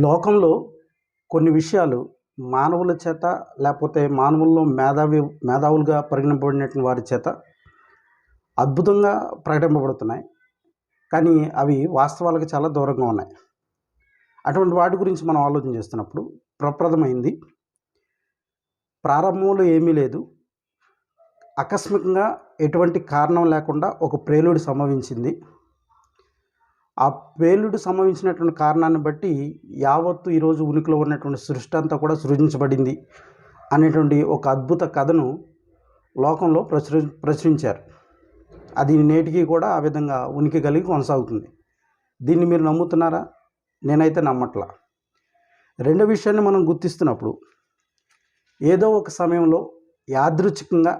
లోకంలో కొన్ని విషయాలు మానవుల చేత లేకపోతే మానవుల్లో మేధావులుగా పరిగణింపబడినటువంటి వారి చేత అద్భుతంగా ప్రకటింపబడుతున్నాయి. కానీ అవి వాస్తవాలకు చాలా దూరంగా ఉన్నాయి. అటువంటి వాటి గురించి మనం ఆలోచన చేస్తున్నప్పుడు ప్రప్రథమైంది, ప్రారంభంలో ఏమీ లేదు, ఆకస్మికంగా ఎటువంటి కారణం లేకుండా ఒక ప్రేలుడు సంభవించింది. ఆ ప్రేలుడు సంభవించినటువంటి కారణాన్ని బట్టి యావత్తు ఈరోజు ఉనికిలో ఉన్నటువంటి సృష్టి అంతా కూడా సృజించబడింది అనేటువంటి ఒక అద్భుత కథను లోకంలో ప్రచురించారు. అది నేటికి కూడా ఆ విధంగా ఉనికి కలిగి కొనసాగుతుంది. దీన్ని మీరు నమ్ముతున్నారా? నేనైతే నమ్మట్లా. రెండో విషయాన్ని మనం గుర్తిస్తున్నప్పుడు ఏదో ఒక సమయంలో యాదృచ్ఛికంగా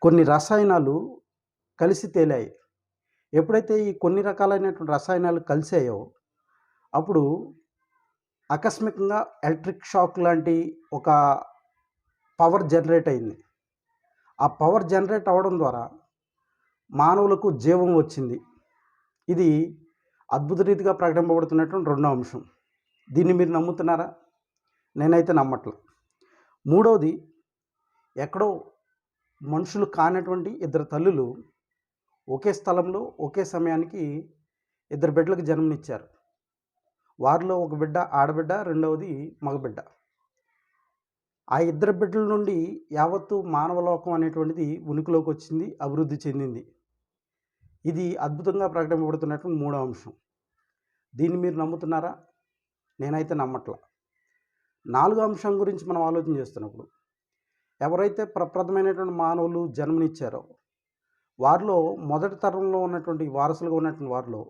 కొన్ని రసాయనాలు కలిసి తేలాయి. ఎప్పుడైతే ఈ కొన్ని రకాలైనటువంటి రసాయనాలు కలిసాయో అప్పుడు ఆకస్మికంగా ఎలక్ట్రిక్ షాక్ లాంటి ఒక పవర్ జనరేట్ అయింది. ఆ పవర్ జనరేట్ అవ్వడం ద్వారా మానవులకు జీవం వచ్చింది. ఇది అద్భుత రీతిగా ప్రకటింపబడుతున్నటువంటి రెండో అంశం. దీన్ని మీరు నమ్ముతున్నారా? నేనైతే నమ్మట్ల. మూడవది, ఎక్కడో మనుషులు కానటువంటి ఇద్దరు తల్లులు ఒకే స్థలంలో ఒకే సమయానికి ఇద్దరు బిడ్డలకు జన్మనిచ్చారు. వారిలో ఒక బిడ్డ ఆడబిడ్డ, రెండవది మగబిడ్డ. ఆ ఇద్దరు బిడ్డల నుండి యావత్తు మానవలోకం అనేటువంటిది ఉనికిలోకి వచ్చింది, అభివృద్ధి చెందింది. ఇది అద్భుతంగా ప్రకటింపబడుతున్నటువంటి మూడో అంశం. దీన్ని మీరు నమ్ముతున్నారా? నేనైతే నమ్మట్ల. నాలుగో అంశం గురించి మనం ఆలోచన చేస్తున్నప్పుడు, ఎవరైతే ప్రప్రథమైనటువంటి మానవులు జన్మనిచ్చారో వారిలో మొదటి తరంలో ఉన్నటువంటి వారసులుగా ఉన్నటువంటి వారిలో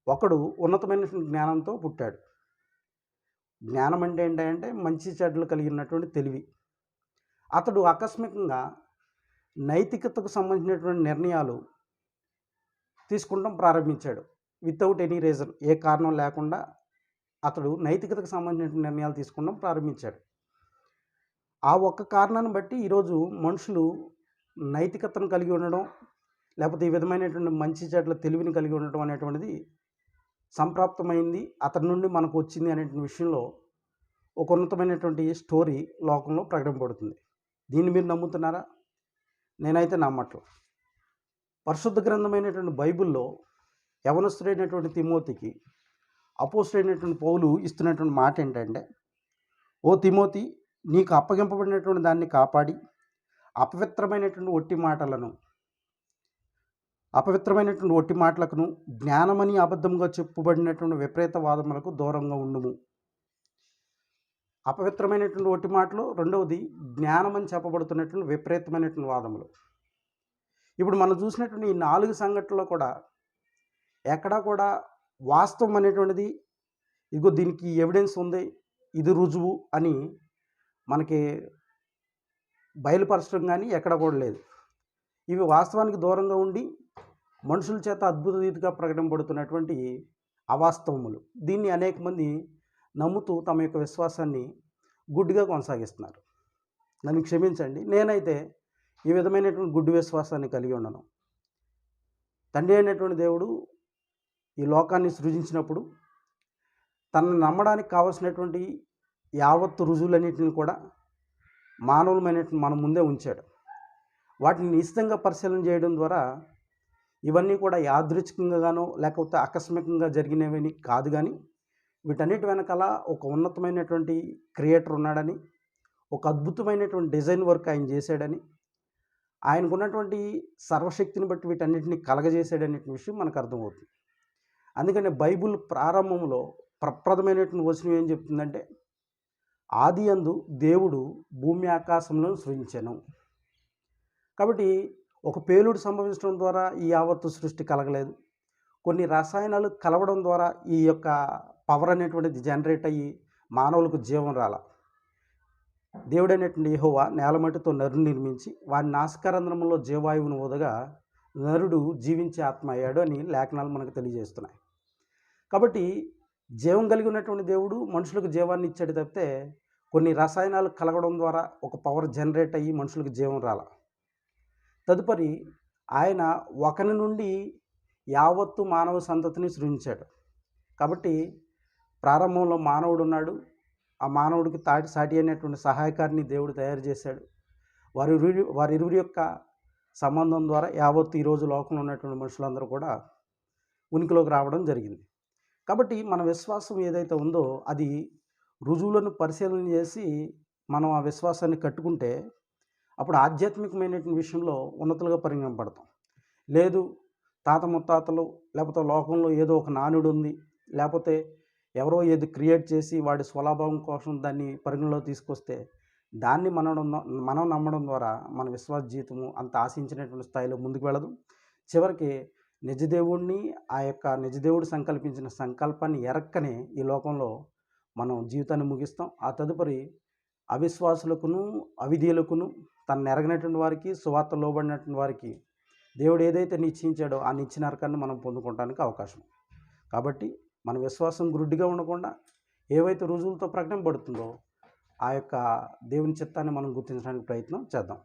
ఒకడు ఉన్నతమైనటువంటి జ్ఞానంతో పుట్టాడు. జ్ఞానం అంటే ఏంటంటే మంచి చెడ్డలు కలిగినటువంటి తెలివి. అతడు ఆకస్మికంగా నైతికతకు సంబంధించినటువంటి నిర్ణయాలు తీసుకుంటాం ప్రారంభించాడు. వితౌట్ ఎనీ రీజన్, ఏ కారణం లేకుండా అతడు నైతికతకు సంబంధించిన నిర్ణయాలు తీసుకోవడం ప్రారంభించాడు. ఆ ఒక్క కారణాన్ని బట్టి ఈరోజు మనుషులు నైతికతను కలిగి ఉండడం, లేకపోతే ఈ విధమైనటువంటి మంచి చెడ్ల తెలివిని కలిగి ఉండటం అనేటువంటిది సంప్రాప్తమైంది, అతని నుండి మనకు వచ్చింది అనేటువంటి విషయంలో ఒక ఉన్నతమైనటువంటి స్టోరీ లోకంలో ప్రకటింపబడుతుంది. దీన్ని మీరు నమ్ముతున్నారా? నేనైతే నమ్మట్లేదు. పరిశుద్ధ గ్రంథమైనటువంటి బైబిల్లో యవనస్తుడైనటువంటి తిమోతికి అపోస్తలుడైనటువంటి పౌలు ఇస్తున్నటువంటి మాట ఏంటంటే, ఓ తిమోతి, నీకు అప్పగింపబడినటువంటి దాన్ని కాపాడి అపవిత్రమైనటువంటి ఒట్టి మాటలకును జ్ఞానమని అబద్ధంగా చెప్పుబడినటువంటి విపరీత వాదములకు దూరంగా ఉండుము. అపవిత్రమైనటువంటి ఒట్టి మాటలు, రెండవది జ్ఞానమని చెప్పబడుతున్నటువంటి విపరీతమైనటువంటి వాదములు. ఇప్పుడు మనం చూసినటువంటి ఈ 4 సంఘటనలో కూడా ఎక్కడా కూడా వాస్తవం అనేటువంటిది, ఇదిగో దీనికి ఎవిడెన్స్ ఉంది, ఇది రుజువు అని మనకి బయలుపరచడం కానీ ఎక్కడ కూడా లేదు. ఇవి వాస్తవానికి దూరంగా ఉండి మనుషుల చేత అద్భుత రీతిగా ప్రకటింపబడుతున్నటువంటి అవాస్తవములు. దీన్ని అనేక మంది నమ్ముతూ తమ యొక్క విశ్వాసాన్ని గుడ్డిగా కొనసాగిస్తున్నారు. నన్ను క్షమించండి, నేనైతే ఈ విధమైనటువంటి గుడ్డి విశ్వాసాన్ని కలిగి ఉండను. తండ్రి అయినటువంటి దేవుడు ఈ లోకాన్ని సృజించినప్పుడు తనను నమ్మడానికి కావలసినటువంటి యావత్తు రుజువులన్నింటిని కూడా మానవులమైనటువంటి మన ముందే ఉంచాడు. వాటిని నిశ్చితంగా పరిశీలన చేయడం ద్వారా ఇవన్నీ కూడా యాదృచ్ఛికంగానో లేకపోతే ఆకస్మికంగా జరిగినవని కాదు, కానీ వీటన్నిటి వెనకాల ఒక ఉన్నతమైనటువంటి క్రియేటర్ ఉన్నాడని, ఒక అద్భుతమైనటువంటి డిజైన్ వర్క్ ఆయన చేశాడని, ఆయనకున్నటువంటి సర్వశక్తిని బట్టి వీటన్నిటిని కలగజేశాడనే విషయం మనకు అర్థమవుతుంది. అందుకని బైబిల్ ప్రారంభంలో ప్రప్రథమైనటువంటి వచనం ఏం చెప్తుందంటే, ఆది యందు దేవుడు భూమి ఆకాశములను సృజించెను. కాబట్టి ఒక పేలుడు సంభవించడం ద్వారా ఈ యావత్తు సృష్టి కలగలేదు. కొన్ని రసాయనాలు కలవడం ద్వారా ఈ యొక్క పవర్ అనేటువంటిది జనరేట్ అయ్యి మానవులకు జీవం రాల. దేవుడైనటువంటి యెహోవా నేలమట్టితో నరుని నిర్మించి వారి నాసికారంధ్రములో జీవాయువును ఊదగా నరుడు జీవించే ఆత్మ అయ్యాడు అని లేఖనాలు మనకు తెలియజేస్తున్నాయి. కాబట్టి జీవం కలిగి ఉన్నటువంటి దేవుడు మనుషులకు జీవాన్ని ఇచ్చాడు తప్పితే కొన్ని రసాయనాలు కలగడం ద్వారా ఒక పవర్ జనరేట్ అయ్యి మనుషులకు జీవం రాల. తదుపరి ఆయన ఒకని నుండి యావత్తు మానవ సంతతిని సృజించాడు. కాబట్టి ప్రారంభంలో మానవుడు ఉన్నాడు. ఆ మానవుడికి సాటి అయినటువంటి సహాయకారిని దేవుడు తయారు చేశాడు. వారిరువురి యొక్క సంబంధం ద్వారా యావత్తు ఈరోజు లోకంలో ఉన్నటువంటి మనుషులందరూ కూడా ఉనికిలోకి రావడం జరిగింది. కాబట్టి మన విశ్వాసం ఏదైతే ఉందో అది రుజువులను పరిశీలన చేసి మనం ఆ విశ్వాసాన్ని కట్టుకుంటే అప్పుడు ఆధ్యాత్మికమైనటువంటి విషయంలో ఉన్నతులుగా పరిగణింపబడతాం. లేదు, తాత ముత్తాతలు లేకపోతే లోకంలో ఏదో ఒక నానుడు ఉంది, లేకపోతే ఎవరో ఏది క్రియేట్ చేసి వాడి స్వలాభం కోసం దాన్ని పరిగణలోకి తీసుకొస్తే దాన్ని మనం నమ్మడం ద్వారా మన విశ్వాస జీవితము అంత ఆశించినటువంటి స్థాయిలో ముందుకు వెళ్ళదు. చివరికి నిజదేవుడిని, ఆ యొక్క నిజదేవుడు సంకల్పించిన సంకల్పాన్ని ఎరక్కనే ఈ లోకంలో మనం జీవితాన్ని ముగిస్తాం. ఆ తదుపరి అవిశ్వాసులకును అవిధేయులకును తను ఎరగనటువంటి వారికి, సువార్త లోబడినటువంటి వారికి దేవుడు ఏదైతే నిశ్చయించాడో ఆ నిత్య నరకాన్ని మనం పొందుకోవడానికి అవకాశం. కాబట్టి మన విశ్వాసం గుడ్డిగా ఉండకుండా ఏవైతే రుజువులతో ప్రకటింపబడుతుందో ఆ యొక్క దేవుని చిత్తాన్ని మనం గుర్తించడానికి ప్రయత్నం చేద్దాం.